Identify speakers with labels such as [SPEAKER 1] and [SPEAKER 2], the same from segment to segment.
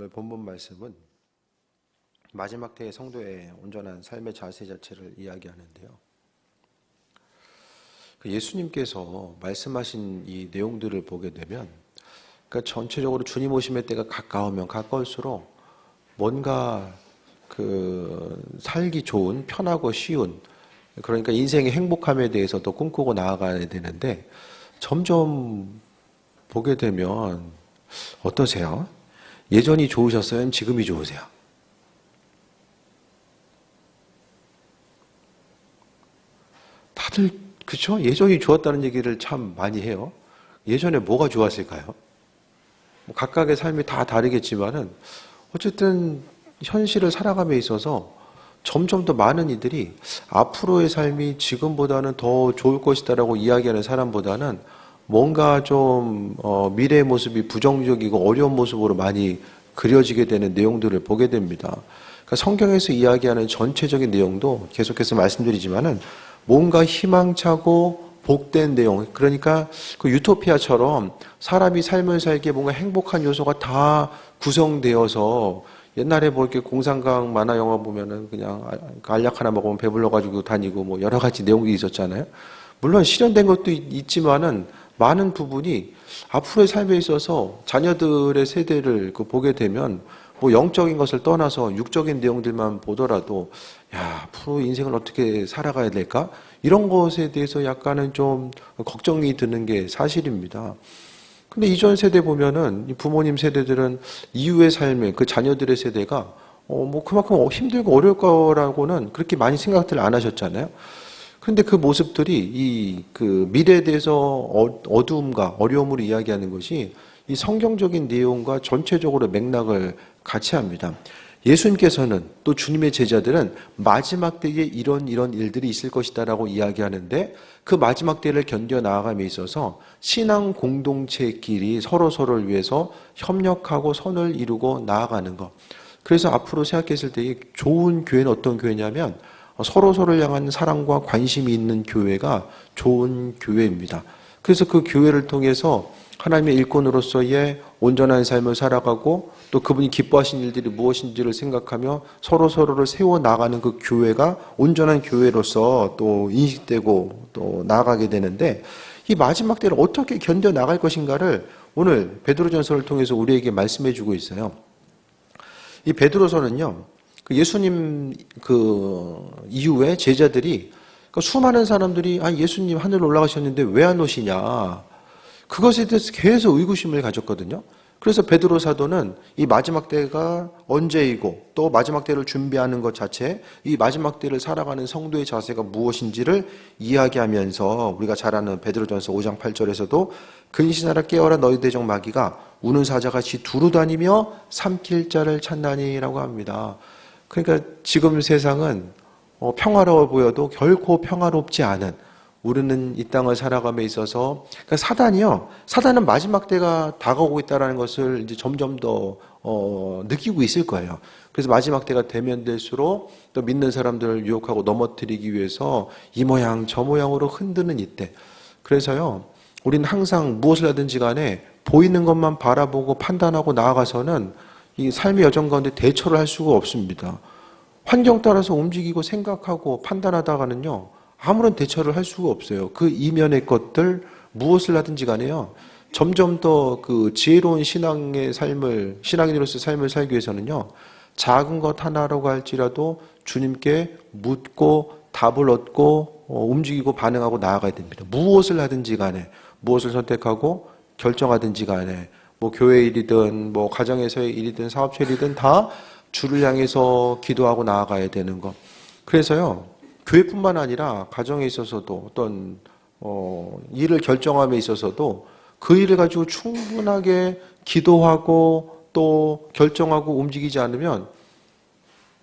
[SPEAKER 1] 오늘 본문 말씀은 마지막 때의 성도의 온전한 삶의 자세 자체를 이야기하는데요. 예수님께서 말씀하신 이 내용들을 보게 되면, 그러니까 전체적으로 주님 오심의 때가 가까우면 가까울수록 뭔가 살기 좋은, 편하고 쉬운, 그러니까 인생의 행복함에 대해서 더 꿈꾸고 나아가야 되는데, 점점 보게 되면 어떠세요? 예전이 좋으셨어요? 아니면 지금이 좋으세요? 다들 그렇죠? 예전이 좋았다는 얘기를 참 많이 해요. 예전에 뭐가 좋았을까요? 각각의 삶이 다 다르겠지만은 어쨌든 현실을 살아감에 있어서 점점 더 많은 이들이 앞으로의 삶이 지금보다는 더 좋을 것이다라고 이야기하는 사람보다는 뭔가 좀 미래의 모습이 부정적이고 어려운 모습으로 많이 그려지게 되는 내용들을 보게 됩니다. 그러니까 성경에서 이야기하는 전체적인 내용도 계속해서 말씀드리지만은 뭔가 희망차고 복된 내용, 그러니까 그 유토피아처럼 사람이 삶을 살기에 뭔가 행복한 요소가 다 구성되어서, 옛날에 뭐 이렇게 공상과학 만화 영화 보면은 그냥 알약 하나 먹으면 배불러가지고 다니고 뭐 여러 가지 내용이 있었잖아요. 물론 실현된 것도 있지만은 많은 부분이 앞으로의 삶에 있어서 자녀들의 세대를 보게 되면 뭐 영적인 것을 떠나서 육적인 내용들만 보더라도 앞으로 인생을 어떻게 살아가야 될까? 이런 것에 대해서 약간은 좀 걱정이 드는 게 사실입니다. 근데 이전 세대 보면은 부모님 세대들은 이후의 삶에 그 자녀들의 세대가 뭐 그만큼 힘들고 어려울 거라고는 그렇게 많이 생각들 안 하셨잖아요. 그런데 그 모습들이 그 미래에 대해서 어두움과 어려움으로 이야기하는 것이 이 성경적인 내용과 전체적으로 맥락을 같이 합니다. 예수님께서는 또 주님의 제자들은 마지막 때에 이런 일들이 있을 것이다라고 이야기하는데, 그 마지막 때를 견뎌 나아감에 있어서 신앙 공동체끼리 서로를 위해서 협력하고 선을 이루고 나아가는 것. 그래서 앞으로 생각했을 때 좋은 교회는 어떤 교회냐면 서로를 향한 사랑과 관심이 있는 교회가 좋은 교회입니다. 그래서 그 교회를 통해서 하나님의 일꾼으로서의 온전한 삶을 살아가고, 또 그분이 기뻐하신 일들이 무엇인지를 생각하며 서로를 세워나가는 그 교회가 온전한 교회로서 또 인식되고 또 나아가게 되는데, 이 마지막 때를 어떻게 견뎌나갈 것인가를 오늘 베드로전서를 통해서 우리에게 말씀해 주고 있어요. 이 베드로서는요, 예수님 이후에 제자들이, 수많은 사람들이 예수님 하늘 올라가셨는데 왜 안 오시냐, 그것에 대해서 계속 의구심을 가졌거든요. 그래서 베드로 사도는 이 마지막 때가 언제이고 또 마지막 때를 준비하는 것 자체, 이 마지막 때를 살아가는 성도의 자세가 무엇인지를 이야기하면서, 우리가 잘 아는 베드로전서 5장 8절에서도 근신하라 깨어라 너희 대적 마귀가 우는 사자같이 두루 다니며 삼킬 자를 찾나니라고 합니다. 그러니까 지금 세상은 평화로워 보여도 결코 평화롭지 않은, 우리는 이 땅을 살아감에 있어서, 그러니까 사단은 마지막 때가 다가오고 있다는 것을 이제 점점 더 느끼고 있을 거예요. 그래서 마지막 때가 되면 될수록 또 믿는 사람들을 유혹하고 넘어뜨리기 위해서 이 모양 저 모양으로 흔드는 이때. 그래서요, 우리는 항상 무엇을 하든지 간에 보이는 것만 바라보고 판단하고 나아가서는 이 삶의 여정 가운데 대처를 할 수가 없습니다. 환경 따라서 움직이고 생각하고 판단하다가는요, 아무런 대처를 할 수가 없어요. 그 이면의 것들 무엇을 하든지 간에요, 점점 더 지혜로운 신앙인으로서 삶을 살기 위해서는요, 작은 것 하나라고 할지라도 주님께 묻고 답을 얻고 움직이고 반응하고 나아가야 됩니다. 무엇을 하든지 간에, 무엇을 선택하고 결정하든지 간에, 뭐 교회 일이든 뭐 가정에서의 일이든 사업체 일이든 다 주를 향해서 기도하고 나아가야 되는 것. 그래서요, 교회뿐만 아니라 가정에 있어서도 어떤 일을 결정함에 있어서도 그 일을 가지고 충분하게 기도하고 또 결정하고 움직이지 않으면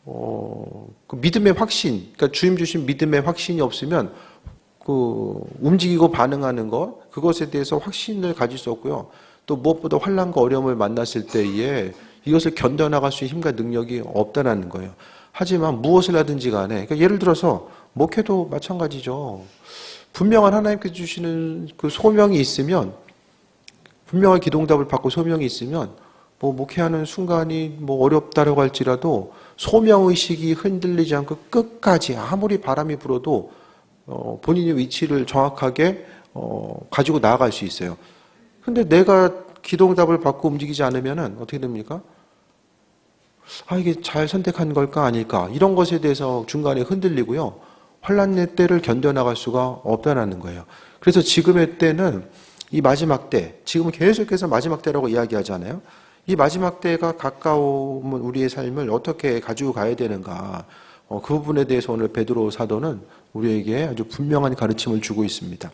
[SPEAKER 1] 그 믿음의 확신, 그러니까 주님 주신 믿음의 확신이 없으면 움직이고 반응하는 것, 그것에 대해서 확신을 가질 수 없고요. 또 무엇보다 환난과 어려움을 만났을 때에 이것을 견뎌나갈 수 있는 힘과 능력이 없다는 거예요. 하지만 무엇을 하든지 간에, 그러니까 예를 들어서 목회도 마찬가지죠. 분명한 하나님께서 주시는 그 소명이 있으면, 분명한 기도응답을 받고 소명이 있으면 뭐 목회하는 순간이 뭐 어렵다라고 할지라도 소명의식이 흔들리지 않고 끝까지 아무리 바람이 불어도 본인의 위치를 정확하게 가지고 나아갈 수 있어요. 근데 내가 기도응답을 받고 움직이지 않으면은 어떻게 됩니까? 이게 잘 선택한 걸까 아닐까 이런 것에 대해서 중간에 흔들리고요. 환란의 때를 견뎌나갈 수가 없다는 거예요. 그래서 지금의 때는 이 마지막 때, 지금 계속해서 마지막 때라고 이야기하잖아요. 이 마지막 때가 가까우면 우리의 삶을 어떻게 가지고 가야 되는가, 그 부분에 대해서 오늘 베드로 사도는 우리에게 아주 분명한 가르침을 주고 있습니다.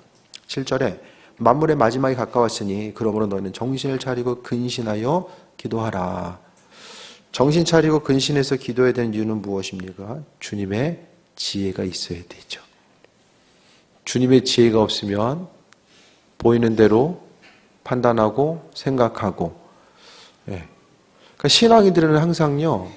[SPEAKER 1] 7절에 만물의 마지막이 가까웠으니 그러므로 너희는 정신을 차리고 근신하여 기도하라. 정신 차리고 근신해서 기도해야 되는 이유는 무엇입니까? 주님의 지혜가 있어야 되죠. 주님의 지혜가 없으면 보이는 대로 판단하고 생각하고, 그러니까 신앙인들은 항상요,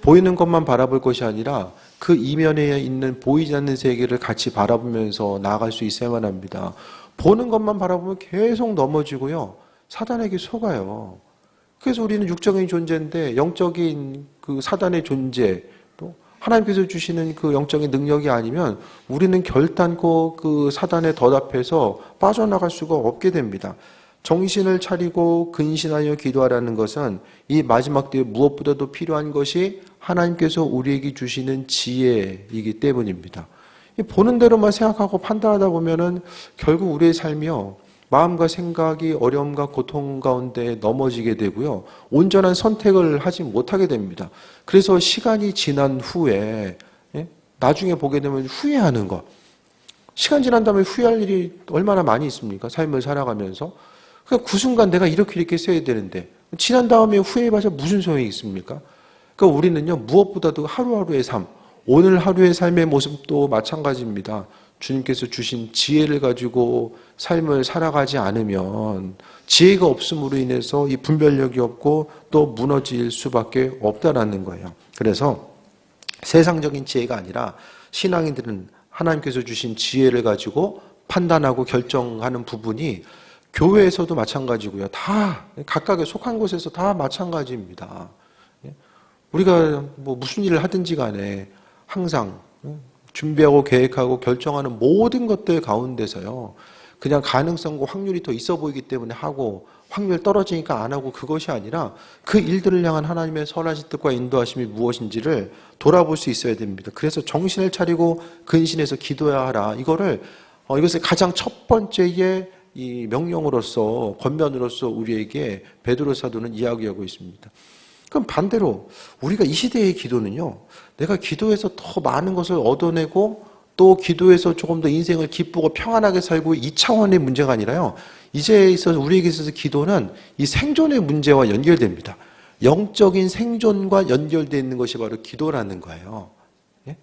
[SPEAKER 1] 보이는 것만 바라볼 것이 아니라 그 이면에 있는 보이지 않는 세계를 같이 바라보면서 나아갈 수 있어야만 합니다. 보는 것만 바라보면 계속 넘어지고요, 사단에게 속아요. 그래서 우리는 육적인 존재인데 영적인 그 사단의 존재, 또 하나님께서 주시는 그 영적인 능력이 아니면 우리는 결단코 그 사단에 덧합해서 빠져나갈 수가 없게 됩니다. 정신을 차리고 근신하여 기도하라는 것은 이 마지막 때에 무엇보다도 필요한 것이 하나님께서 우리에게 주시는 지혜이기 때문입니다. 보는 대로만 생각하고 판단하다 보면은 결국 우리의 삶이요, 마음과 생각이 어려움과 고통 가운데 넘어지게 되고요, 온전한 선택을 하지 못하게 됩니다. 그래서 시간이 지난 후에, 나중에 보게 되면 후회하는 것. 시간 지난 다음에 후회할 일이 얼마나 많이 있습니까? 삶을 살아가면서. 그러니까 그 순간 내가 이렇게 써야 되는데 지난 다음에 후회해봐서 무슨 소용이 있습니까? 그러니까 우리는요, 무엇보다도 하루하루의 삶, 오늘 하루의 삶의 모습도 마찬가지입니다. 주님께서 주신 지혜를 가지고 삶을 살아가지 않으면 지혜가 없음으로 인해서 이 분별력이 없고 또 무너질 수밖에 없다라는 거예요. 그래서 세상적인 지혜가 아니라 신앙인들은 하나님께서 주신 지혜를 가지고 판단하고 결정하는 부분이 교회에서도 마찬가지고요. 다 각각의 속한 곳에서 다 마찬가지입니다. 우리가 뭐 무슨 일을 하든지 간에 항상 준비하고 계획하고 결정하는 모든 것들 가운데서요, 그냥 가능성과 확률이 더 있어 보이기 때문에 하고 확률 떨어지니까 안 하고, 그것이 아니라 그 일들을 향한 하나님의 선하신 뜻과 인도하심이 무엇인지를 돌아볼 수 있어야 됩니다. 그래서 정신을 차리고 근신해서 기도해야 하라. 이것을 가장 첫 번째의 이 명령으로서, 권면으로서 우리에게 베드로 사도는 이야기하고 있습니다. 그럼 반대로 우리가 이 시대의 기도는요, 내가 기도해서 더 많은 것을 얻어내고 또 기도해서 조금 더 인생을 기쁘고 평안하게 살고 이 차원의 문제가 아니라요, 이제 있어서 우리에게 있어서 기도는 이 생존의 문제와 연결됩니다. 영적인 생존과 연결되어 있는 것이 바로 기도라는 거예요. 예?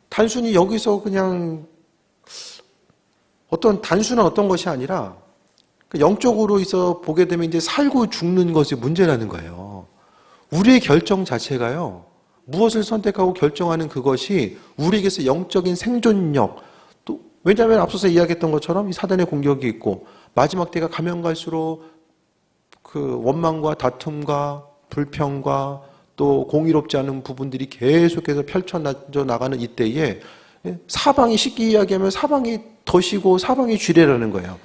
[SPEAKER 1] 단순히 여기서 그냥 단순한 어떤 것이 아니라 영적으로 있어 보게 되면 이제 살고 죽는 것이 문제라는 거예요. 우리의 결정 자체가요, 무엇을 선택하고 결정하는 그것이 우리에게서 영적인 생존력, 또 왜냐하면 앞서서 이야기했던 것처럼 이 사단의 공격이 있고 마지막 때가 가면 갈수록 그 원망과 다툼과 불평과 또 공의롭지 않은 부분들이 계속해서 펼쳐져 나가는 이때에 사방이, 쉽게 이야기하면 사방이 덫이고 사방이 쥐레라는 거예요.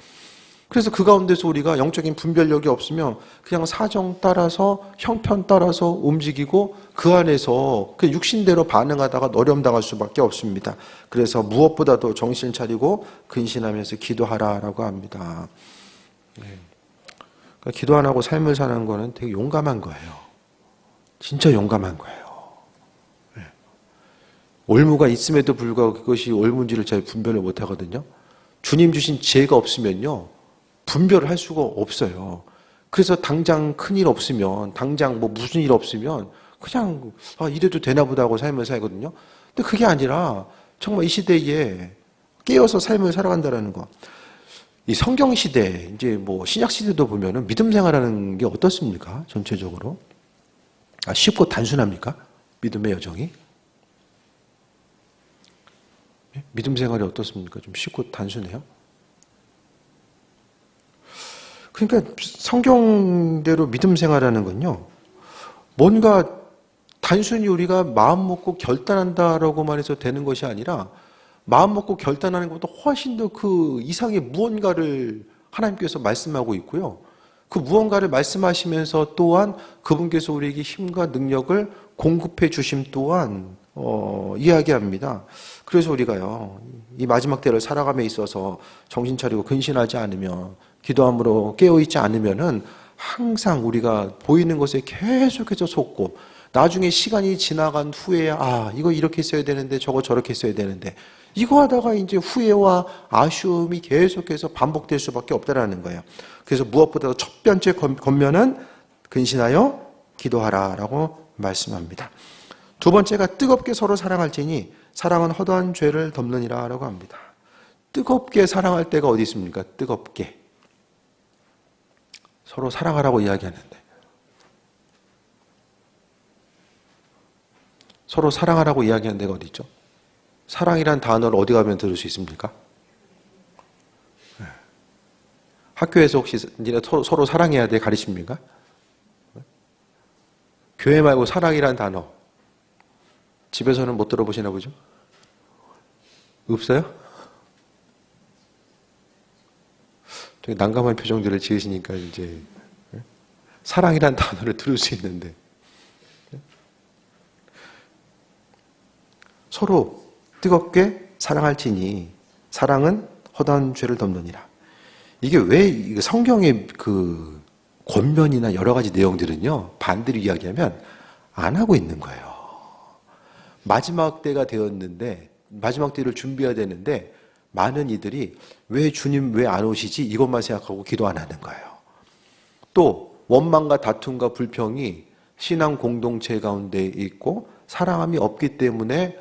[SPEAKER 1] 그래서 그 가운데서 우리가 영적인 분별력이 없으면 그냥 사정 따라서, 형편 따라서 움직이고 그 안에서 그 육신대로 반응하다가 어려움당할 수밖에 없습니다. 그래서 무엇보다도 정신을 차리고 근신하면서 기도하라라고 합니다. 그러니까 기도 안 하고 삶을 사는 거는 되게 용감한 거예요. 진짜 용감한 거예요. 올무가 있음에도 불구하고 그것이 올무인지를 잘 분별을 못 하거든요. 주님 주신 지혜가 없으면요, 분별을 할 수가 없어요. 그래서 당장 큰일 없으면, 당장 뭐 무슨 일 없으면 그냥 이래도 되나 보다 하고 삶을 살거든요. 근데 그게 아니라 정말 이 시대에 깨어서 삶을 살아간다는 거. 이 성경 시대, 이제 뭐 신약 시대도 보면은 믿음 생활하는 게 어떻습니까? 전체적으로. 쉽고 단순합니까? 믿음의 여정이? 믿음 생활이 어떻습니까? 좀 쉽고 단순해요? 그러니까 성경대로 믿음 생활하는 건요, 뭔가 단순히 우리가 마음 먹고 결단한다라고만 해서 되는 것이 아니라 마음 먹고 결단하는 것보다 훨씬 더 그 이상의 무언가를 하나님께서 말씀하고 있고요. 그 무언가를 말씀하시면서 또한 그분께서 우리에게 힘과 능력을 공급해 주심 또한 이야기합니다. 그래서 우리가요, 이 마지막 때를 살아감에 있어서 정신 차리고 근신하지 않으면, 기도함으로 깨어있지 않으면은 항상 우리가 보이는 것에 계속해서 속고, 나중에 시간이 지나간 후에야 이거 이렇게 써야 되는데 저거 저렇게 써야 되는데, 이거 하다가 이제 후회와 아쉬움이 계속해서 반복될 수밖에 없다라는 거예요. 그래서 무엇보다도 첫 번째 권면은 근신하여 기도하라라고 말씀합니다. 두 번째가 뜨겁게 서로 사랑할지니 사랑은 허다한 죄를 덮느니라라고 합니다. 뜨겁게 사랑할 때가 어디 있습니까? 뜨겁게 서로 사랑하라고 이야기하는데, 서로 사랑하라고 이야기하는 데가 어디 있죠? 사랑이란 단어를 어디 가면 들을 수 있습니까? 학교에서 혹시 니네 서로 사랑해야 돼 가르칩니까? 교회 말고 사랑이란 단어 집에서는 못 들어보시나 보죠? 없어요? 되게 난감한 표정들을 지으시니까 이제 사랑이란 단어를 들을 수 있는데, 서로 뜨겁게 사랑할지니 사랑은 허다한 죄를 덮느니라. 이게 왜 성경의 그 권면이나 여러 가지 내용들은요, 반대로 이야기하면 안 하고 있는 거예요. 마지막 때가 되었는데, 마지막 때를 준비해야 되는데 많은 이들이 왜 주님 왜 안 오시지 이것만 생각하고 기도 안 하는 거예요. 또 원망과 다툼과 불평이 신앙 공동체 가운데 있고 사랑함이 없기 때문에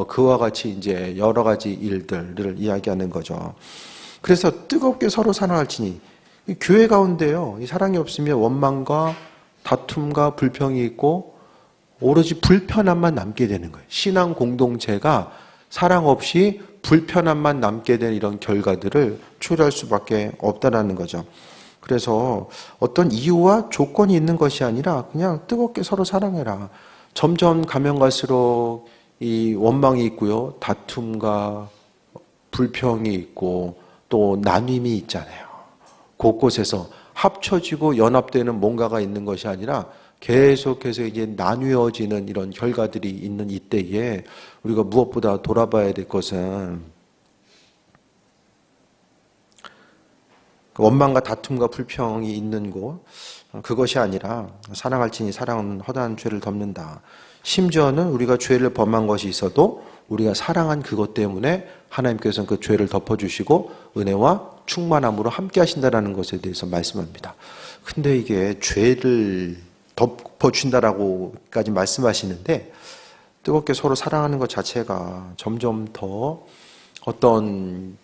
[SPEAKER 1] 그와 같이 이제 여러 가지 일들을 이야기하는 거죠. 그래서 뜨겁게 서로 사랑할지니, 이 교회 가운데요, 이 사랑이 없으면 원망과 다툼과 불평이 있고 오로지 불편함만 남게 되는 거예요. 신앙 공동체가 사랑 없이 불편함만 남게 된 이런 결과들을 초래할 수밖에 없다라는 거죠. 그래서 어떤 이유와 조건이 있는 것이 아니라 그냥 뜨겁게 서로 사랑해라. 점점 가면 갈수록 이 원망이 있고요, 다툼과 불평이 있고 또 나눔이 있잖아요. 곳곳에서 합쳐지고 연합되는 뭔가가 있는 것이 아니라 계속해서 이제 나뉘어지는 이런 결과들이 있는 이때에 우리가 무엇보다 돌아봐야 될 것은 원망과 다툼과 불평이 있는 곳, 그것이 아니라 사랑할지니 사랑은 허다한 죄를 덮는다. 심지어는 우리가 죄를 범한 것이 있어도 우리가 사랑한 그것 때문에 하나님께서는 그 죄를 덮어주시고 은혜와 충만함으로 함께 하신다는 것에 대해서 말씀합니다. 근데 이게 죄를 덮어준다라고까지 말씀하시는데, 뜨겁게 서로 사랑하는 것 자체가 점점 더 어떤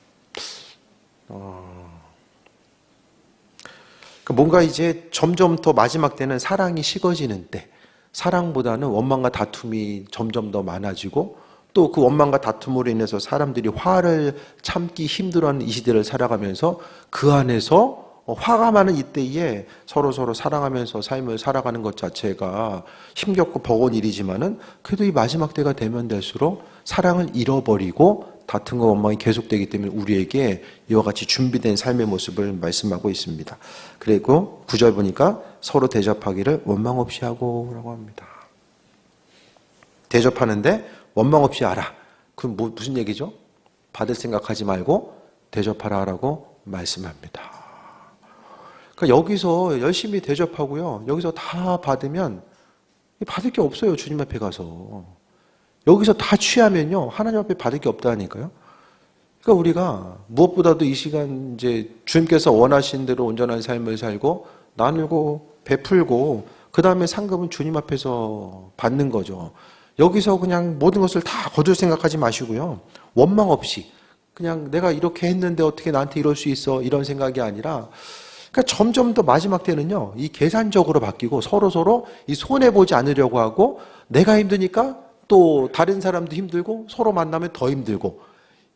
[SPEAKER 1] 뭔가 이제 점점 더 마지막 때는 사랑이 식어지는 때, 사랑보다는 원망과 다툼이 점점 더 많아지고 또 그 원망과 다툼으로 인해서 사람들이 화를 참기 힘들어하는 이 시대를 살아가면서 그 안에서 화가 많은 이때에 서로 사랑하면서 삶을 살아가는 것 자체가 힘겹고 버거운 일이지만은 그래도 이 마지막 때가 되면 될수록 사랑을 잃어버리고 다툼과 원망이 계속되기 때문에 우리에게 이와 같이 준비된 삶의 모습을 말씀하고 있습니다. 그리고 9절 보니까 서로 대접하기를 원망 없이 하고 라고 합니다. 대접하는데 원망 없이 하라. 그럼 무슨 얘기죠? 받을 생각하지 말고 대접하라라고 말씀합니다. 그러니까 여기서 열심히 대접하고요, 여기서 다 받으면 받을 게 없어요. 주님 앞에 가서 여기서 다 취하면요 하나님 앞에 받을 게 없다니까요. 그러니까 우리가 무엇보다도 이 시간 이제 주님께서 원하신 대로 온전한 삶을 살고 나누고 베풀고 그 다음에 상급은 주님 앞에서 받는 거죠. 여기서 그냥 모든 것을 다 거둘 생각하지 마시고요, 원망 없이 그냥 내가 이렇게 했는데 어떻게 나한테 이럴 수 있어 이런 생각이 아니라, 그러니까 점점 더 마지막 때는요 이 계산적으로 바뀌고 서로 이 손해 보지 않으려고 하고, 내가 힘드니까 또 다른 사람도 힘들고 서로 만나면 더 힘들고,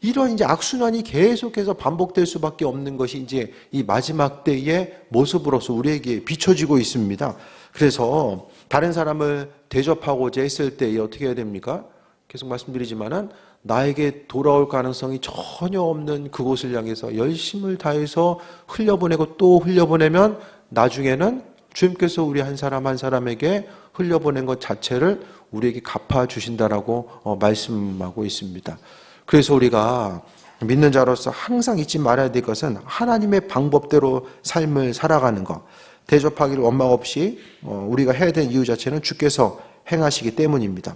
[SPEAKER 1] 이런 이제 악순환이 계속해서 반복될 수밖에 없는 것이 이제 이 마지막 때의 모습으로서 우리에게 비춰지고 있습니다. 그래서 다른 사람을 대접하고자 했을 때 어떻게 해야 됩니까? 계속 말씀드리지만은 나에게 돌아올 가능성이 전혀 없는 그곳을 향해서 열심을 다해서 흘려보내고 또 흘려보내면 나중에는 주님께서 우리 한 사람 한 사람에게 흘려보낸 것 자체를 우리에게 갚아주신다라고 말씀하고 있습니다. 그래서 우리가 믿는 자로서 항상 잊지 말아야 될 것은 하나님의 방법대로 삶을 살아가는 것, 대접하기를 원망 없이 우리가 해야 되는 이유 자체는 주께서 행하시기 때문입니다.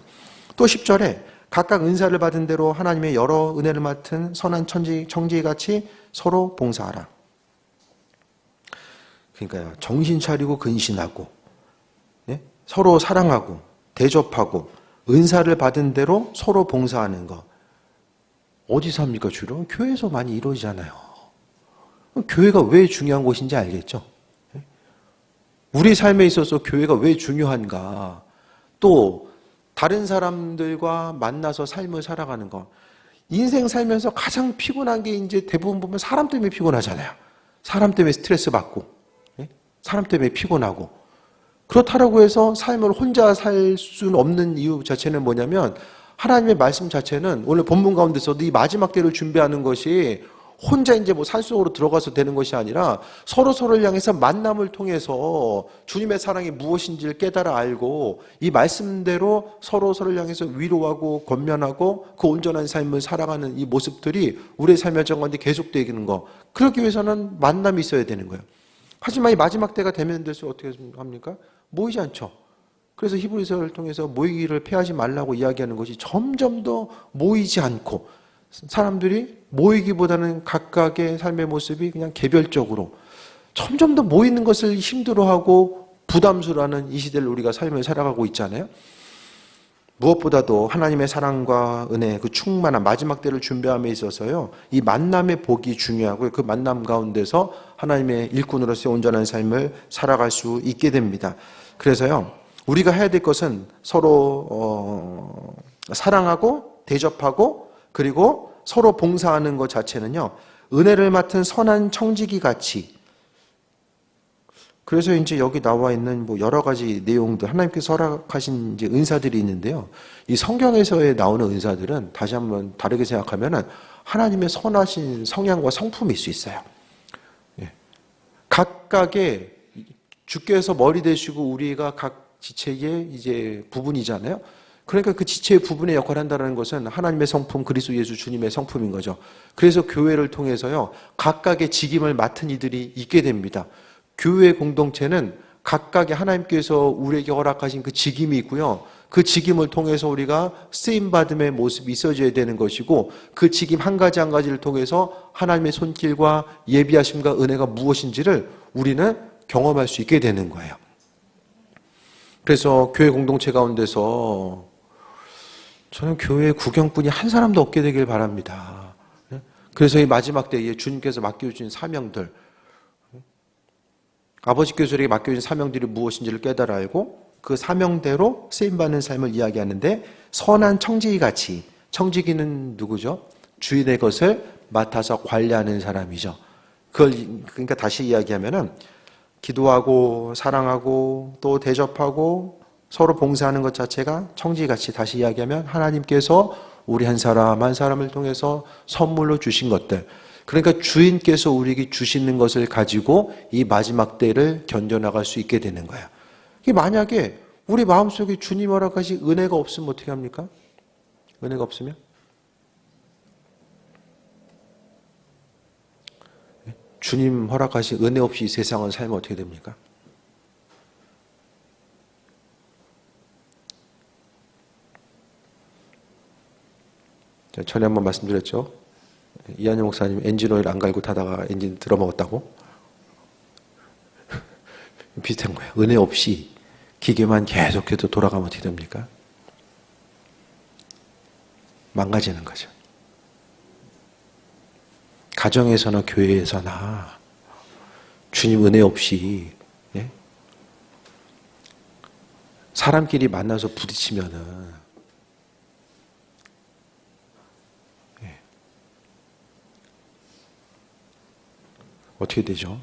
[SPEAKER 1] 또 10절에 각각 은사를 받은 대로 하나님의 여러 은혜를 맡은 선한 청지기같이 서로 봉사하라. 그러니까요, 정신 차리고 근신하고, 예? 서로 사랑하고 대접하고 은사를 받은 대로 서로 봉사하는 것. 어디서 합니까? 주로 교회에서 많이 이루어지잖아요. 교회가 왜 중요한 곳인지 알겠죠? 우리 삶에 있어서 교회가 왜 중요한가? 또 다른 사람들과 만나서 삶을 살아가는 것. 인생 살면서 가장 피곤한 게 이제 대부분 보면 사람 때문에 피곤하잖아요. 사람 때문에 스트레스 받고, 사람 때문에 피곤하고. 그렇다고 해서 삶을 혼자 살 수는 없는 이유 자체는 뭐냐면 하나님의 말씀 자체는 오늘 본문 가운데서도 이 마지막 때를 준비하는 것이 혼자 이제 뭐 산속으로 들어가서 되는 것이 아니라 서로를 향해서 만남을 통해서 주님의 사랑이 무엇인지를 깨달아 알고 이 말씀대로 서로를 향해서 위로하고 권면하고 그 온전한 삶을 살아가는 이 모습들이 우리의 삶의 여정 가운데 계속되는 거. 그러기 위해서는 만남이 있어야 되는 거예요. 하지만 이 마지막 때가 되면 될수록 어떻게 합니까? 모이지 않죠. 그래서 히브리서를 통해서 모이기를 피하지 말라고 이야기하는 것이 점점 더 모이지 않고 사람들이 모이기보다는 각각의 삶의 모습이 그냥 개별적으로 점점 더 모이는 것을 힘들어하고 부담스러워하는 이 시대를 우리가 삶을 살아가고 있잖아요. 무엇보다도 하나님의 사랑과 은혜, 그 충만한 마지막 때를 준비함에 있어서요, 이 만남의 복이 중요하고요. 그 만남 가운데서 하나님의 일꾼으로서의 온전한 삶을 살아갈 수 있게 됩니다. 그래서요, 우리가 해야 될 것은 서로 사랑하고 대접하고 그리고 서로 봉사하는 것 자체는요, 은혜를 맡은 선한 청지기 같이. 그래서 이제 여기 나와 있는 뭐 여러 가지 내용들, 하나님께서 허락하신 이제 은사들이 있는데요. 이 성경에서에 나오는 은사들은 다시 한번 다르게 생각하면은 하나님의 선하신 성향과 성품일 수 있어요. 예. 각각의 주께서 머리 되시고 우리가 각 지체의 이제 부분이잖아요. 그러니까 그 지체의 부분의 역할을 한다는 것은 하나님의 성품, 그리스도 예수 주님의 성품인 거죠. 그래서 교회를 통해서요, 각각의 직임을 맡은 이들이 있게 됩니다. 교회 공동체는 각각의 하나님께서 우리에게 허락하신 그 직임이 있고요. 그 직임을 통해서 우리가 쓰임받음의 모습이 있어져야 되는 것이고 그 직임 한 가지 한 가지를 통해서 하나님의 손길과 예비하심과 은혜가 무엇인지를 우리는 경험할 수 있게 되는 거예요. 그래서 교회 공동체 가운데서 저는 교회 구경꾼이 한 사람도 없게 되길 바랍니다. 그래서 이 마지막 때에 주님께서 맡겨주신 사명들, 아버지께서 우리에게 맡겨주신 사명들이 무엇인지를 깨달아 알고 그 사명대로 쓰임받는 삶을 이야기하는데 선한 청지기같이, 청지기는 누구죠? 주인의 것을 맡아서 관리하는 사람이죠. 그러니까 다시 이야기하면은 기도하고 사랑하고 또 대접하고 서로 봉사하는 것 자체가 청지기같이, 다시 이야기하면 하나님께서 우리 한 사람 한 사람을 통해서 선물로 주신 것들, 그러니까 주인께서 우리에게 주시는 것을 가지고 이 마지막 때를 견뎌나갈 수 있게 되는 거예요. 이게 만약에 우리 마음속에 주님 허락하신 은혜가 없으면 어떻게 합니까? 은혜가 없으면? 주님 허락하신 은혜 없이 이 세상을 살면 어떻게 됩니까? 전에 한번 말씀드렸죠. 이한영 목사님 엔진 오일 안 갈고 타다가 엔진 들어먹었다고? 비슷한 거예요. 은혜 없이 기계만 계속해서 돌아가면 어떻게 됩니까? 망가지는 거죠. 가정에서나 교회에서나 주님 은혜 없이 사람끼리 만나서 부딪히면은 어떻게 되죠?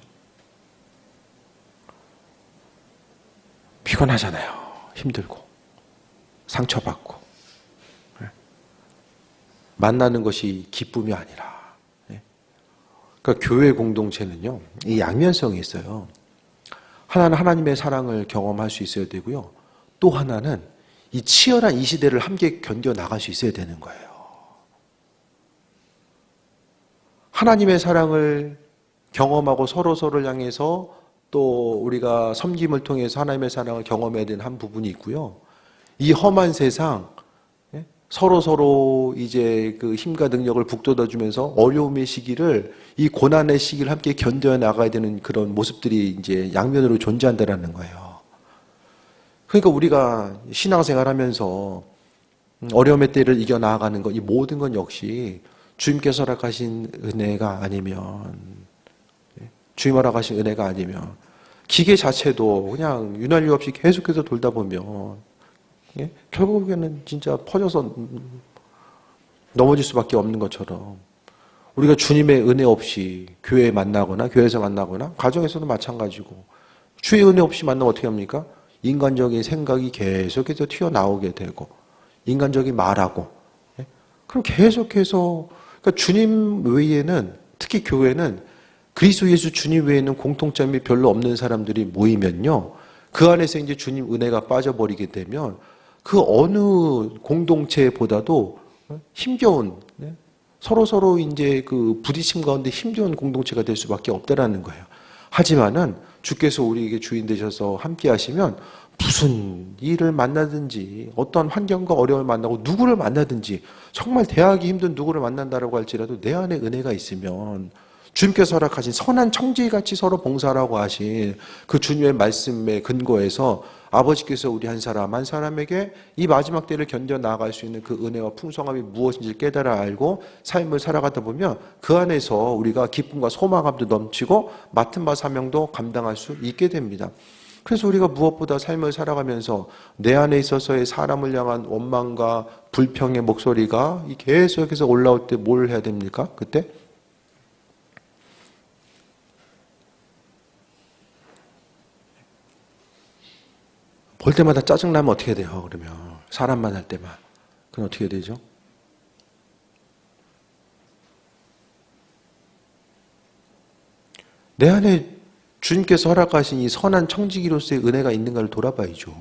[SPEAKER 1] 피곤하잖아요. 힘들고 상처받고 만나는 것이 기쁨이 아니라. 그러니까 교회 공동체는요, 이 양면성이 있어요. 하나는 하나님의 사랑을 경험할 수 있어야 되고요. 또 하나는 이 치열한 이 시대를 함께 견뎌 나갈 수 있어야 되는 거예요. 하나님의 사랑을 경험하고 서로를 향해서 또 우리가 섬김을 통해서 하나님의 사랑을 경험해야 되는 한 부분이 있고요. 이 험한 세상, 서로 이제 그 힘과 능력을 북돋아주면서 어려움의 시기를, 이 고난의 시기를 함께 견뎌 나가야 되는 그런 모습들이 이제 양면으로 존재한다라는 거예요. 그러니까 우리가 신앙생활 하면서 어려움의 때를 이겨 나아가는 것, 이 모든 건 역시 주님께서 허락하신 은혜가 아니면, 주님 허락하신 은혜가 아니면, 기계 자체도 그냥 유난리 없이 계속해서 돌다 보면, 결국에는 진짜 퍼져서 넘어질 수밖에 없는 것처럼, 우리가 주님의 은혜 없이 교회에 만나거나, 교회에서 만나거나, 가정에서도 마찬가지고, 주의 은혜 없이 만나면 어떻게 합니까? 인간적인 생각이 계속해서 튀어나오게 되고, 인간적인 말하고, 그럼 계속해서, 그러니까 주님 외에는, 특히 교회는 그리스도 예수 주님 외에는 공통점이 별로 없는 사람들이 모이면요, 그 안에서 이제 주님 은혜가 빠져버리게 되면 그 어느 공동체보다도 힘겨운, 서로 이제 그 부딪힘 가운데 힘겨운 공동체가 될 수밖에 없다라는 거예요. 하지만은 주께서 우리에게 주인 되셔서 함께 하시면 무슨 일을 만나든지 어떤 환경과 어려움을 만나고 누구를 만나든지, 정말 대하기 힘든 누구를 만난다라고 할지라도 내 안에 은혜가 있으면 주님께서 허락하신 선한 청지기같이 서로 봉사라고 하신 그 주님의 말씀에 근거해서 아버지께서 우리 한 사람 한 사람에게 이 마지막 때를 견뎌 나아갈 수 있는 그 은혜와 풍성함이 무엇인지 깨달아 알고 삶을 살아가다 보면 그 안에서 우리가 기쁨과 소망감도 넘치고 맡은 바 사명도 감당할 수 있게 됩니다. 그래서 우리가 무엇보다 삶을 살아가면서 내 안에 있어서의 사람을 향한 원망과 불평의 목소리가 계속해서 올라올 때 뭘 해야 됩니까? 그때 볼 때마다 짜증나면 어떻게 돼요? 그러면 사람 만날 때만 그건 어떻게 되죠? 내 안에 주님께서 허락하신 이 선한 청지기로서의 은혜가 있는가를 돌아봐야죠.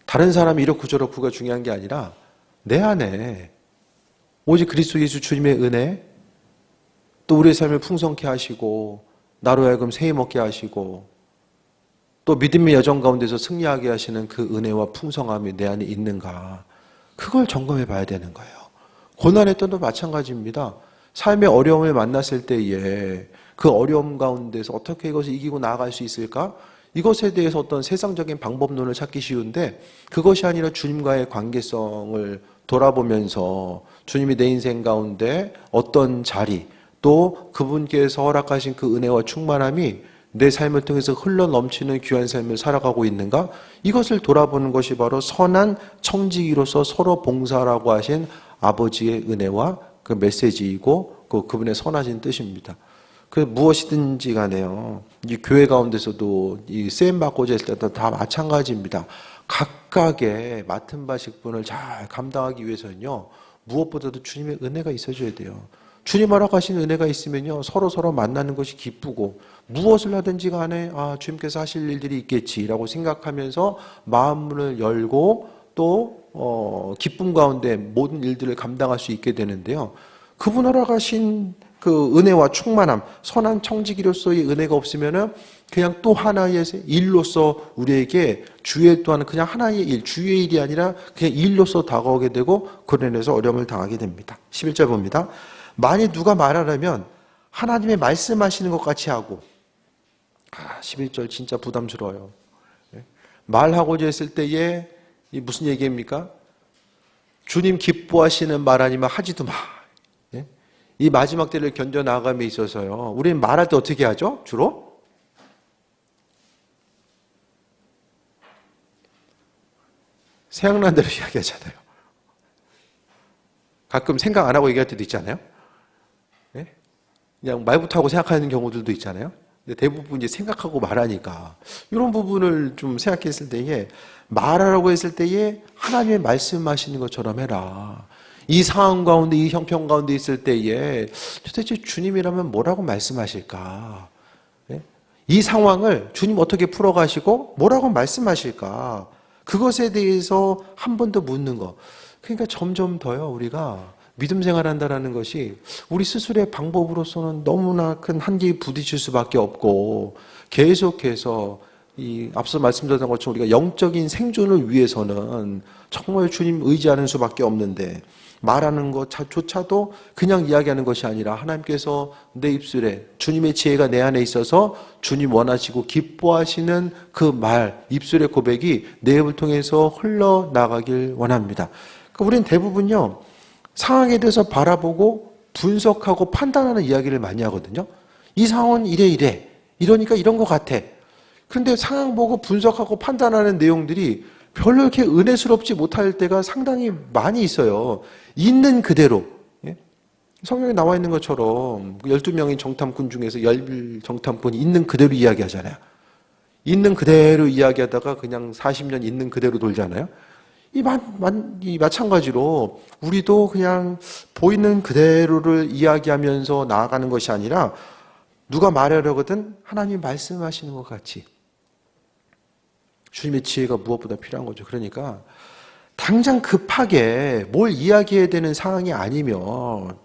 [SPEAKER 1] 다른 사람이 이렇고 저렇고가 중요한 게 아니라 내 안에 오직 그리스도 예수 주님의 은혜, 또 우리의 삶을 풍성케 하시고 나로 하여금 세임 얻게 하시고 또 믿음의 여정 가운데서 승리하게 하시는 그 은혜와 풍성함이 내 안에 있는가, 그걸 점검해 봐야 되는 거예요. 고난의 때도 마찬가지입니다. 삶의 어려움을 만났을 때에 그 어려움 가운데서 어떻게 이것을 이기고 나아갈 수 있을까? 이것에 대해서 어떤 세상적인 방법론을 찾기 쉬운데, 그것이 아니라 주님과의 관계성을 돌아보면서 주님이 내 인생 가운데 어떤 자리, 또 그분께서 허락하신 그 은혜와 충만함이 내 삶을 통해서 흘러넘치는 귀한 삶을 살아가고 있는가? 이것을 돌아보는 것이 바로 선한 청지기로서 서로 봉사라고 하신 아버지의 은혜와 그 메시지이고 그분의 선하신 뜻입니다. 그 무엇이든지 간에요, 이 교회 가운데서도 이 쓰임 받고자 했을 때도 다 마찬가지입니다. 각각의 맡은 바 직분을 잘 감당하기 위해서는요, 무엇보다도 주님의 은혜가 있어줘야 돼요. 주님 허락하신 은혜가 있으면요, 서로 만나는 것이 기쁘고, 무엇을 하든지 간에 주님께서 하실 일들이 있겠지라고 생각하면서 마음문을 열고 또 기쁨 가운데 모든 일들을 감당할 수 있게 되는데요, 그분 허락하신 그 은혜와 충만함, 선한 청지기로서의 은혜가 없으면은 그냥 또 하나의 일로서 우리에게 주의 또한 그냥 하나의 일, 주의 일이 아니라 그냥 일로서 다가오게 되고 그로 인해서 어려움을 당하게 됩니다. 11절 봅니다. 만일 누가 말하려면 하나님의 말씀하시는 것 같이 하고, 11절 진짜 부담스러워요. 말하고자 했을 때에 무슨 얘기입니까? 주님 기뻐하시는 말 아니면 하지도 마. 이 마지막 때를 견뎌 나아감에 있어서요, 우리는 말할 때 어떻게 하죠? 주로? 생각난 대로 이야기하잖아요. 가끔 생각 안 하고 얘기할 때도 있잖아요. 그냥 말부터 하고 생각하는 경우들도 있잖아요. 근데 대부분 이제 생각하고 말하니까 이런 부분을 좀 생각했을 때에 말하라고 했을 때에 하나님의 말씀하시는 것처럼 해라. 이 상황 가운데 이 형편 가운데 있을 때에 도대체 주님이라면 뭐라고 말씀하실까? 예? 이 상황을 주님 어떻게 풀어가시고 뭐라고 말씀하실까? 그것에 대해서 한 번 더 묻는 거. 그러니까 점점 더요 우리가 믿음 생활한다라는 것이 우리 스스로의 방법으로서는 너무나 큰 한계에 부딪힐 수밖에 없고 계속해서 이 앞서 말씀드렸던 것처럼 우리가 영적인 생존을 위해서는 정말 주님 의지하는 수밖에 없는데 말하는 것조차도 그냥 이야기하는 것이 아니라 하나님께서 내 입술에 주님의 지혜가 내 안에 있어서 주님 원하시고 기뻐하시는 그 말, 입술의 고백이 내 입을 통해서 흘러나가길 원합니다. 그러니까 우리는 대부분요 상황에 대해서 바라보고 분석하고 판단하는 이야기를 많이 하거든요. 이 상황은 이래 이러니까 이런 것 같아. 그런데 상황 보고 분석하고 판단하는 내용들이 별로 이렇게 은혜스럽지 못할 때가 상당히 많이 있어요. 있는 그대로. 성경에 나와 있는 것처럼 12명의 정탐꾼 중에서 10정탐꾼이 있는 그대로 이야기하잖아요. 있는 그대로 이야기하다가 그냥 40년 있는 그대로 돌잖아요. 이 마찬가지로 우리도 그냥 보이는 그대로를 이야기하면서 나아가는 것이 아니라 누가 말하려거든 하나님 말씀하시는 것 같이 주님의 지혜가 무엇보다 필요한 거죠. 그러니까 당장 급하게 뭘 이야기해야 되는 상황이 아니면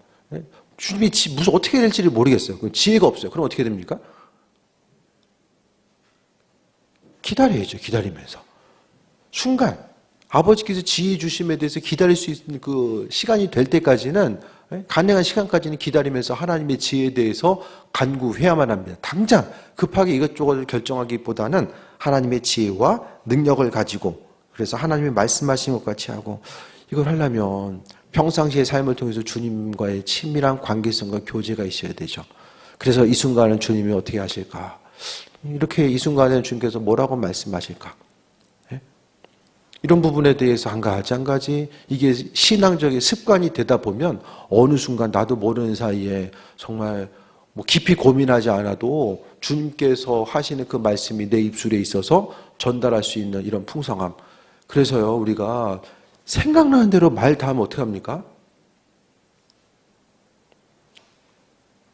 [SPEAKER 1] 주님이 무슨 어떻게 될지를 모르겠어요. 지혜가 없어요. 그럼 어떻게 됩니까? 기다려야죠. 기다리면서 순간 아버지께서 지혜 주심에 대해서 기다릴 수 있는 그 시간이 될 때까지는 가능한 시간까지는 기다리면서 하나님의 지혜에 대해서 간구해야만 합니다. 당장 급하게 이것저것을 결정하기보다는 하나님의 지혜와 능력을 가지고 그래서 하나님이 말씀하신 것 같이 하고 이걸 하려면 평상시의 삶을 통해서 주님과의 친밀한 관계성과 교제가 있어야 되죠. 그래서 이 순간은 주님이 어떻게 하실까? 이렇게 이 순간에는 주님께서 뭐라고 말씀하실까? 이런 부분에 대해서 한 가지 이게 신앙적인 습관이 되다 보면 어느 순간 나도 모르는 사이에 정말 뭐 깊이 고민하지 않아도 주님께서 하시는 그 말씀이 내 입술에 있어서 전달할 수 있는 이런 풍성함. 그래서요 우리가 생각나는 대로 말 다 하면 어떻게 합니까?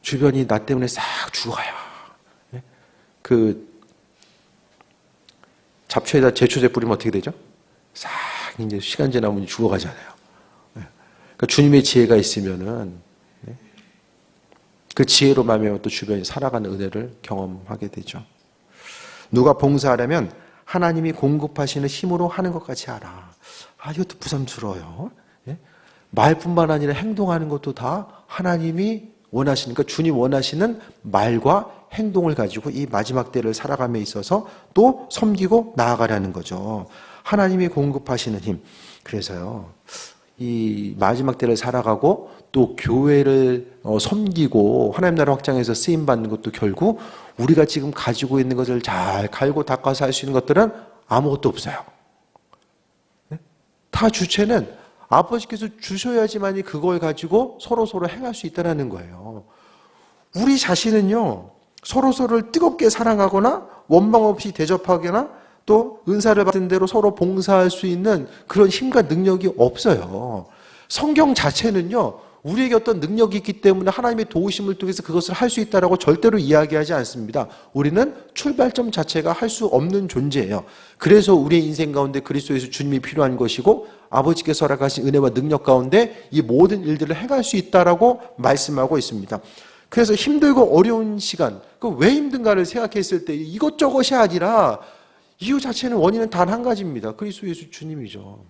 [SPEAKER 1] 주변이 나 때문에 싹 죽어가요. 그 잡초에다 제초제 뿌리면 어떻게 되죠? 싹 이제 시간 지나면 죽어가잖아요. 그러니까 주님의 지혜가 있으면은 그 지혜로 말미암아 또 주변이 살아가는 은혜를 경험하게 되죠. 누가 봉사하려면 하나님이 공급하시는 힘으로 하는 것 같이 하라. 이것도 부담스러워요. 말뿐만 아니라 행동하는 것도 다 하나님이 원하시니까 주님 원하시는 말과 행동을 가지고 이 마지막 때를 살아감에 있어서 또 섬기고 나아가라는 거죠. 하나님이 공급하시는 힘. 그래서요, 이 마지막 때를 살아가고 또 교회를 섬기고 하나님 나라 확장해서 쓰임받는 것도 결국 우리가 지금 가지고 있는 것을 잘 갈고 닦아서 할 수 있는 것들은 아무것도 없어요. 다 주체는 아버지께서 주셔야지만이 그걸 가지고 서로 행할 수 있다는 거예요. 우리 자신은요, 서로를 뜨겁게 사랑하거나 원망 없이 대접하거나 또 은사를 받은 대로 서로 봉사할 수 있는 그런 힘과 능력이 없어요. 성경 자체는요, 우리에게 어떤 능력이 있기 때문에 하나님의 도우심을 통해서 그것을 할 수 있다라고 절대로 이야기하지 않습니다. 우리는 출발점 자체가 할 수 없는 존재예요. 그래서 우리의 인생 가운데 그리스도에서 주님이 필요한 것이고 아버지께서 허락하신 은혜와 능력 가운데 이 모든 일들을 행할 수 있다라고 말씀하고 있습니다. 그래서 힘들고 어려운 시간, 왜 힘든가를 생각했을 때 이것저것이 아니라 이유 자체는 원인은 단 한 가지입니다. 그리스도 예수 주님이죠.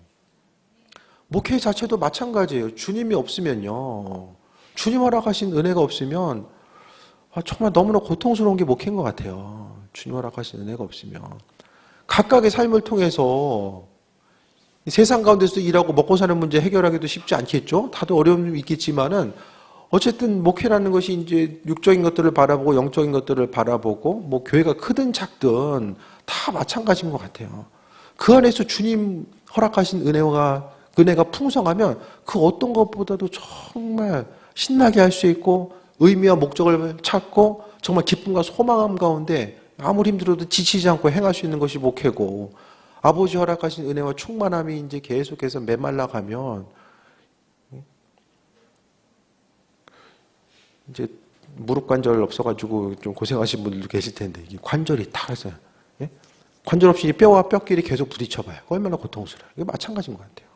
[SPEAKER 1] 목회 자체도 마찬가지예요. 주님이 없으면요, 주님 허락하신 은혜가 없으면 정말 너무나 고통스러운 게 목회인 것 같아요. 주님 허락하신 은혜가 없으면 각각의 삶을 통해서 세상 가운데서 일하고 먹고 사는 문제 해결하기도 쉽지 않겠죠. 다들 어려움이 있겠지만은 어쨌든 목회라는 것이 이제 육적인 것들을 바라보고 영적인 것들을 바라보고 뭐 교회가 크든 작든 다 마찬가지인 것 같아요. 그 안에서 주님 허락하신 은혜가 풍성하면 그 어떤 것보다도 정말 신나게 할 수 있고 의미와 목적을 찾고 정말 기쁨과 소망함 가운데 아무리 힘들어도 지치지 않고 행할 수 있는 것이 목회고, 아버지 허락하신 은혜와 충만함이 이제 계속해서 메말라 가면 이제 무릎 관절 없어가지고 좀 고생하신 분들도 계실 텐데, 이 관절이 탁해서요. 예? 관절 없이 뼈와 뼈끼리 계속 부딪혀봐요. 얼마나 고통스러워요. 이게 마찬가지인 것 같아요.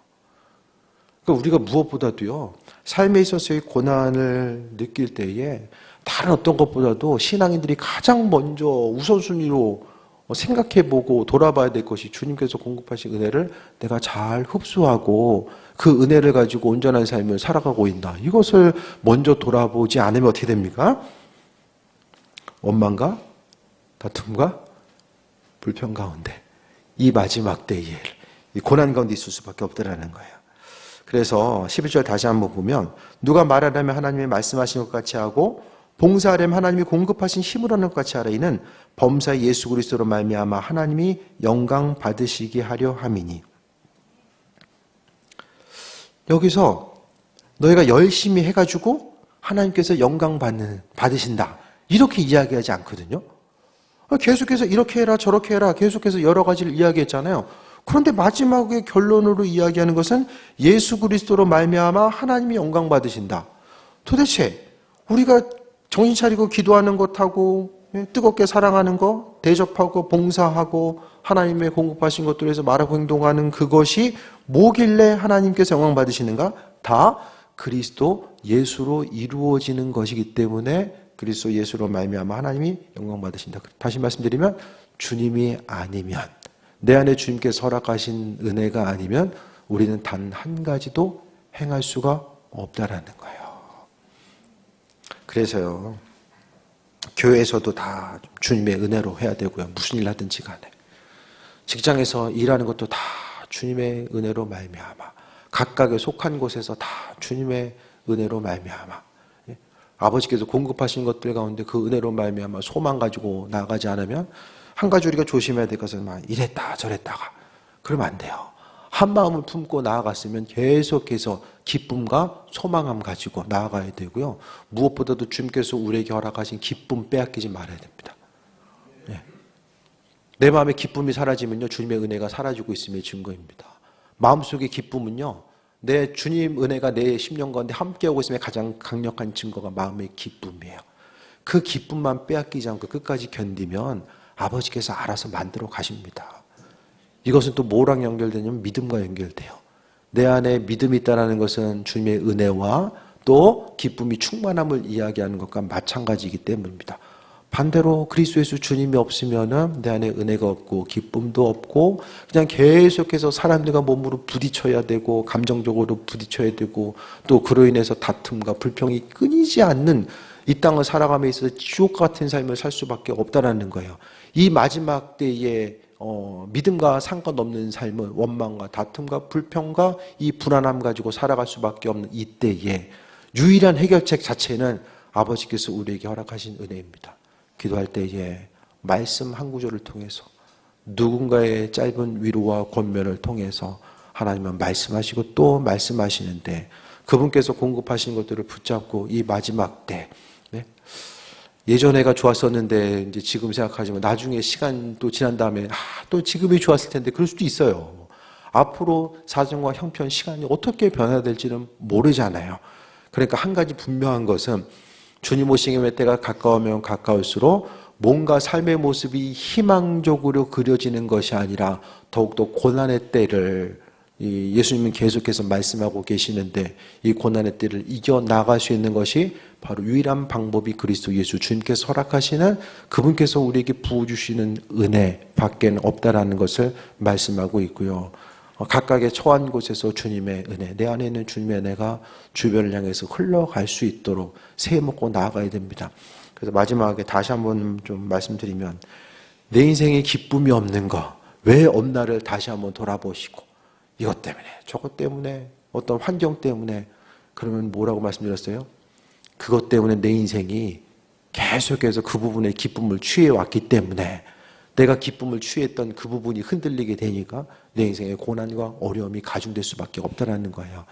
[SPEAKER 1] 그러니까 우리가 무엇보다도요, 삶에 있어서의 고난을 느낄 때에 다른 어떤 것보다도 신앙인들이 가장 먼저 우선순위로 생각해보고 돌아봐야 될 것이, 주님께서 공급하신 은혜를 내가 잘 흡수하고 그 은혜를 가지고 온전한 삶을 살아가고 있나, 이것을 먼저 돌아보지 않으면 어떻게 됩니까? 원망과 다툼과 불평 가운데, 이 마지막 때에 이 고난 가운데 있을 수밖에 없더라는 거예요. 그래서 11절 다시 한번 보면, 누가 말하려면 하나님이 말씀하신 것 같이 하고 봉사하려면 하나님이 공급하신 힘을 하는 것 같이 하라. 이는 범사 예수 그리스도로 말미암아 하나님이 영광 받으시게 하려 함이니. 여기서 너희가 열심히 해가지고 하나님께서 영광 받으신다, 이렇게 이야기하지 않거든요. 계속해서 이렇게 해라 저렇게 해라 계속해서 여러 가지를 이야기했잖아요. 그런데 마지막에 결론으로 이야기하는 것은 예수 그리스도로 말미암아 하나님이 영광 받으신다. 도대체 우리가 정신 차리고 기도하는 것하고 뜨겁게 사랑하는 것, 대접하고 봉사하고 하나님의 공급하신 것들에서 말하고 행동하는 그것이 뭐길래 하나님께서 영광 받으시는가? 다 그리스도 예수로 이루어지는 것이기 때문에 그리스도 예수로 말미암아 하나님이 영광 받으신다. 다시 말씀드리면, 주님이 아니면, 내 안에 주님께서 허락하신 은혜가 아니면 우리는 단 한 가지도 행할 수가 없다라는 거예요. 그래서요, 교회에서도 다 주님의 은혜로 해야 되고요. 무슨 일 하든지 간에. 직장에서 일하는 것도 다 주님의 은혜로 말미암아, 각각에 속한 곳에서 다 주님의 은혜로 말미암아, 아버지께서 공급하신 것들 가운데 그 은혜로 말미암아 소망 가지고 나아가지 않으면, 한 가지 우리가 조심해야 될 것은 막 이랬다 저랬다가 그러면 안 돼요. 한 마음을 품고 나아갔으면 계속해서 기쁨과 소망함 가지고 나아가야 되고요. 무엇보다도 주님께서 우리에게 허락하신 기쁨 빼앗기지 말아야 됩니다. 네. 내 마음에 기쁨이 사라지면요, 주님의 은혜가 사라지고 있음의 증거입니다. 마음속의 기쁨은요, 내 주님 은혜가 내 심령 가운데 함께하고 있음의 가장 강력한 증거가 마음의 기쁨이에요. 그 기쁨만 빼앗기지 않고 끝까지 견디면 아버지께서 알아서 만들어 가십니다. 이것은 또 뭐랑 연결되냐면 믿음과 연결돼요. 내 안에 믿음이 있다는 것은 주님의 은혜와 또 기쁨이 충만함을 이야기하는 것과 마찬가지이기 때문입니다. 반대로 그리스도 예수 주님이 없으면은 내 안에 은혜가 없고 기쁨도 없고 그냥 계속해서 사람들과 몸으로 부딪혀야 되고 감정적으로 부딪혀야 되고 또 그로 인해서 다툼과 불평이 끊이지 않는 이 땅을 살아감에 있어서 지옥 같은 삶을 살 수밖에 없다라는 거예요. 이 마지막 때에 믿음과 상관없는 삶은 원망과 다툼과 불평과 이 불안함 가지고 살아갈 수밖에 없는 이 때에 유일한 해결책 자체는 아버지께서 우리에게 허락하신 은혜입니다. 기도할 때에 말씀 한 구절을 통해서, 누군가의 짧은 위로와 권면을 통해서 하나님은 말씀하시고 또 말씀하시는데, 그분께서 공급하시는 것들을 붙잡고 이 마지막 때, 예전에가 좋았었는데 이제 지금 생각하지만 나중에 시간 또 지난 다음에 또 지금이 좋았을 텐데 그럴 수도 있어요. 앞으로 사정과 형편, 시간이 어떻게 변화될지는 모르잖아요. 그러니까 한 가지 분명한 것은 주님 오시는 때가 가까우면 가까울수록 뭔가 삶의 모습이 희망적으로 그려지는 것이 아니라 더욱더 고난의 때를, 예수님은 계속해서 말씀하고 계시는데 이 고난의 때를 이겨나갈 수 있는 것이 바로 유일한 방법이 그리스도 예수 주님께서 허락하시는, 그분께서 우리에게 부어주시는 은혜 밖에는 없다라는 것을 말씀하고 있고요. 각각의 처한 곳에서 주님의 은혜, 내 안에 있는 주님의 은혜가 주변을 향해서 흘러갈 수 있도록 새해먹고 나아가야 됩니다. 그래서 마지막에 다시 한번 좀 말씀드리면, 내 인생에 기쁨이 없는 거, 왜 없나를 다시 한번 돌아보시고, 이것 때문에, 저것 때문에, 어떤 환경 때문에, 그러면 뭐라고 말씀드렸어요? 그것 때문에 내 인생이 계속해서 그 부분에 기쁨을 취해왔기 때문에 내가 기쁨을 취했던 그 부분이 흔들리게 되니까 내 인생의 고난과 어려움이 가중될 수밖에 없다는 거예요.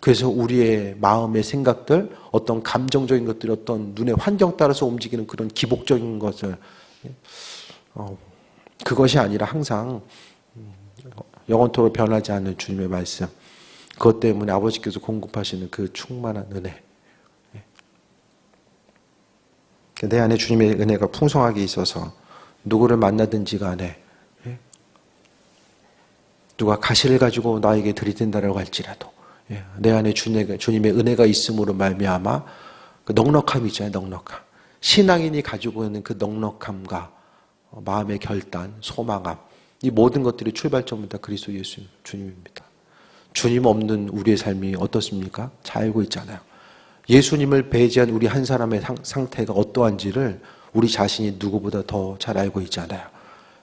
[SPEAKER 1] 그래서 우리의 마음의 생각들, 어떤 감정적인 것들, 어떤 눈의 환경 따라서 움직이는 그런 기복적인 것을 그것이 아니라 항상 영원토록 변하지 않는 주님의 말씀, 그것 때문에 아버지께서 공급하시는 그 충만한 은혜, 내 안에 주님의 은혜가 풍성하게 있어서 누구를 만나든지 간에 누가 가시를 가지고 나에게 들이댄다라고 할지라도 내 안에 주님의 은혜가 있음으로 말미암아 그 넉넉함이잖아요. 넉넉함. 신앙인이 가지고 있는 그 넉넉함과 마음의 결단, 소망함, 이 모든 것들이 출발점은 다 그리스도 예수 주님입니다. 주님 없는 우리의 삶이 어떻습니까? 잘 알고 있잖아요. 예수님을 배제한 우리 한 사람의 상태가 어떠한지를 우리 자신이 누구보다 더 잘 알고 있잖아요.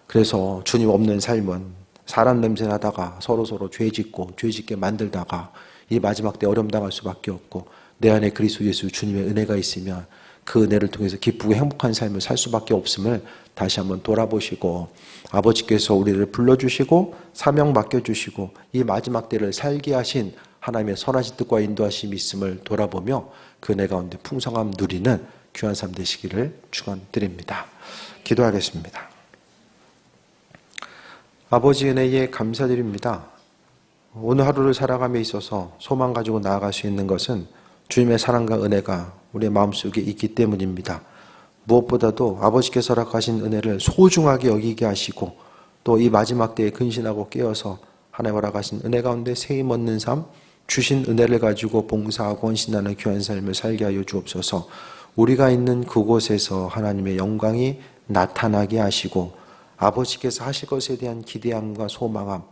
[SPEAKER 1] 그래서 주님 없는 삶은 사람 냄새 나다가 서로 죄짓고 죄짓게 만들다가 이 마지막 때 어려움 당할 수밖에 없고, 내 안에 그리스도 예수 주님의 은혜가 있으면 그 은혜를 통해서 기쁘고 행복한 삶을 살 수밖에 없음을 다시 한번 돌아보시고, 아버지께서 우리를 불러주시고 사명 맡겨주시고 이 마지막 때를 살게 하신 하나님의 선하신 뜻과 인도하심이 있음을 돌아보며 그 은혜 가운데 풍성함 누리는 귀한 삶 되시기를 축원드립니다. 기도하겠습니다. 아버지 은혜에 감사드립니다. 오늘 하루를 살아감에 있어서 소망 가지고 나아갈 수 있는 것은 주님의 사랑과 은혜가 우리의 마음속에 있기 때문입니다. 무엇보다도 아버지께서 허락하신 은혜를 소중하게 여기게 하시고 또 이 마지막 때에 근신하고 깨어서 하나님 허락하신 은혜 가운데 세임 얻는 삶, 주신 은혜를 가지고 봉사하고 헌신하는 귀한 삶을 살게 하여 주옵소서. 우리가 있는 그곳에서 하나님의 영광이 나타나게 하시고 아버지께서 하실 것에 대한 기대함과 소망함,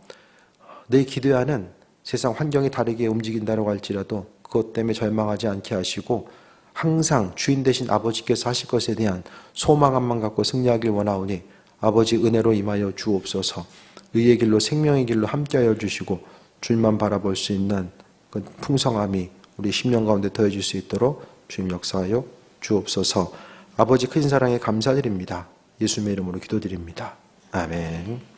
[SPEAKER 1] 내 기대와는 세상 환경이 다르게 움직인다고 할지라도 그것 때문에 절망하지 않게 하시고 항상 주인 되신 아버지께서 하실 것에 대한 소망함만 갖고 승리하길 원하오니 아버지 은혜로 임하여 주옵소서. 의의 길로 생명의 길로 함께하여 주시고 주님만 바라볼 수 있는 그 풍성함이 우리 심령 가운데 더해질 수 있도록 주님 역사하여 주옵소서. 아버지 큰 사랑에 감사드립니다. 예수님의 이름으로 기도드립니다. 아멘.